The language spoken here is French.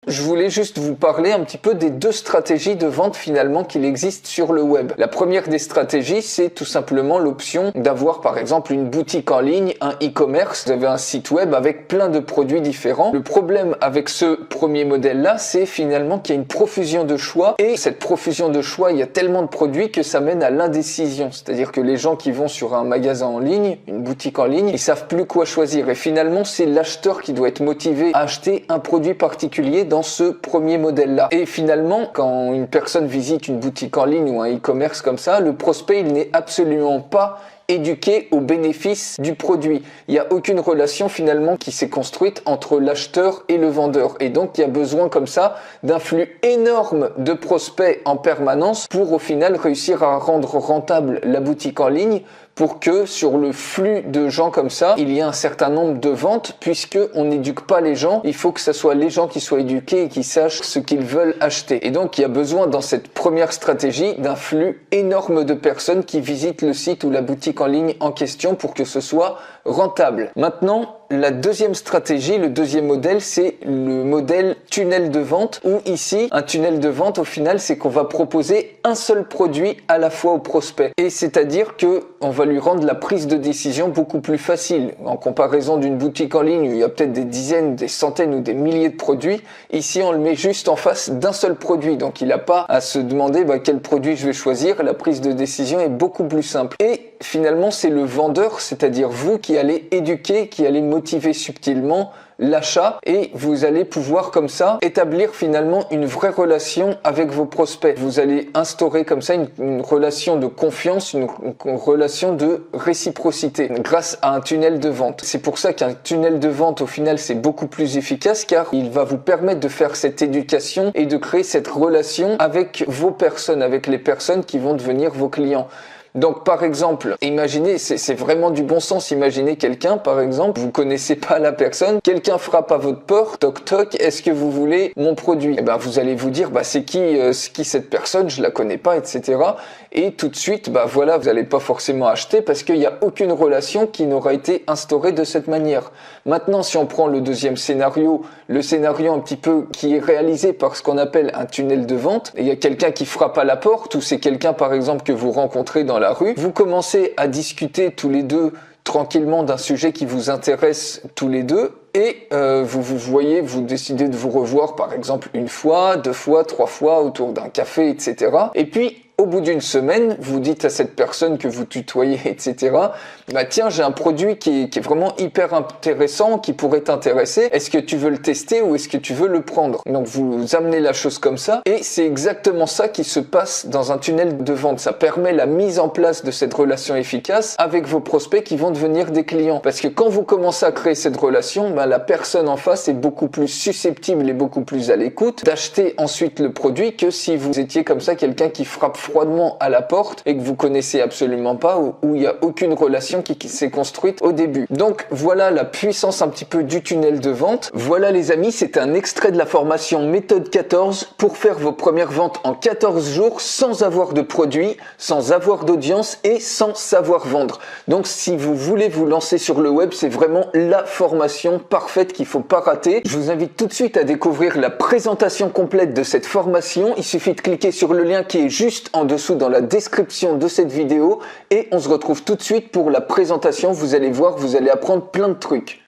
Je voulais juste vous parler un petit peu des deux stratégies de vente finalement qu'il existe sur le web. La première des stratégies, c'est tout simplement l'option d'avoir par exemple une boutique en ligne, un e-commerce. Vous avez un site web avec plein de produits différents. Le problème avec ce premier modèle-là, c'est finalement qu'il y a une profusion de choix et cette profusion de choix, il y a tellement de produits que ça mène à l'indécision. C'est-à-dire que les gens qui vont sur un magasin en ligne, une boutique en ligne, ils savent plus quoi choisir et finalement, c'est l'acheteur qui doit être motivé à acheter un produit particulier dans ce premier modèle-là. Et finalement, quand une personne visite une boutique en ligne ou un e-commerce comme ça, le prospect, il n'est absolument pas éduqué aux bénéfices du produit. Il n'y a aucune relation finalement qui s'est construite entre l'acheteur et le vendeur. Et donc, il y a besoin comme ça d'un flux énorme de prospects en permanence pour au final réussir à rendre rentable la boutique en ligne pour que sur le flux de gens comme ça, il y ait un certain nombre de ventes puisque on n'éduque pas les gens. Il faut que ce soit les gens qui soient éduqués et qui sachent ce qu'ils veulent acheter. Et donc, il y a besoin dans cette première stratégie d'un flux énorme de personnes qui visitent le site ou la boutique en ligne en question pour que ce soit rentable. Maintenant, la deuxième stratégie, le deuxième modèle, c'est le modèle tunnel de vente où ici, un tunnel de vente au final, c'est qu'on va proposer un seul produit à la fois au prospect. Et c'est-à-dire que on va lui rendre la prise de décision beaucoup plus facile. En comparaison d'une boutique en ligne où il y a peut-être des dizaines, des centaines ou des milliers de produits, ici on le met juste en face d'un seul produit. Donc il n'a pas à se demander quel produit je vais choisir. La prise de décision est beaucoup plus simple. Et finalement, c'est le vendeur, c'est-à-dire vous qui allez éduquer, qui allez motiver subtilement l'achat et vous allez pouvoir comme ça établir finalement une vraie relation avec vos prospects. Vous allez instaurer comme ça une relation de confiance, une relation de réciprocité grâce à un tunnel de vente. C'est pour ça qu'un tunnel de vente au final c'est beaucoup plus efficace car il va vous permettre de faire cette éducation et de créer cette relation avec vos personnes, avec les personnes qui vont devenir vos clients. Donc par exemple, imaginez, c'est vraiment du bon sens, imaginez quelqu'un par exemple, vous connaissez pas la personne, quelqu'un frappe à votre porte, toc toc, est-ce que vous voulez mon produit? Et ben vous allez vous dire, c'est qui cette personne, je la connais pas, etc. Et tout de suite, voilà, vous n'allez pas forcément acheter parce qu'il n'y a aucune relation qui n'aura été instaurée de cette manière. Maintenant, si on prend le deuxième scénario, le scénario un petit peu qui est réalisé par ce qu'on appelle un tunnel de vente, et il y a quelqu'un qui frappe à la porte ou c'est quelqu'un par exemple que vous rencontrez dans la rue, vous commencez à discuter tous les deux tranquillement d'un sujet qui vous intéresse tous les deux et vous décidez de vous revoir par exemple une fois, deux fois, trois fois autour d'un café, etc. Et puis au bout d'une semaine, vous dites à cette personne que vous tutoyez, etc. Tiens, j'ai un produit qui est vraiment hyper intéressant, qui pourrait t'intéresser. Est-ce que tu veux le tester ou est-ce que tu veux le prendre? Donc vous amenez la chose comme ça et c'est exactement ça qui se passe dans un tunnel de vente. Ça permet la mise en place de cette relation efficace avec vos prospects qui vont devenir des clients. Parce que quand vous commencez à créer cette relation, la personne en face est beaucoup plus susceptible et beaucoup plus à l'écoute d'acheter ensuite le produit que si vous étiez comme ça quelqu'un qui frappe froidement à la porte et que vous connaissez absolument pas où il n'y a aucune relation qui s'est construite au début. Donc voilà la puissance un petit peu du tunnel de vente. Voilà les amis, c'est un extrait de la formation méthode 14 pour faire vos premières ventes en 14 jours sans avoir de produit, sans avoir d'audience et sans savoir vendre. Donc si vous voulez vous lancer sur le web, c'est vraiment la formation parfaite qu'il faut pas rater. Je vous invite tout de suite à découvrir la présentation complète de cette formation. Il suffit de cliquer sur le lien qui est juste en dessous dans la description de cette vidéo et on se retrouve tout de suite pour la présentation. Vous allez voir, vous allez apprendre plein de trucs.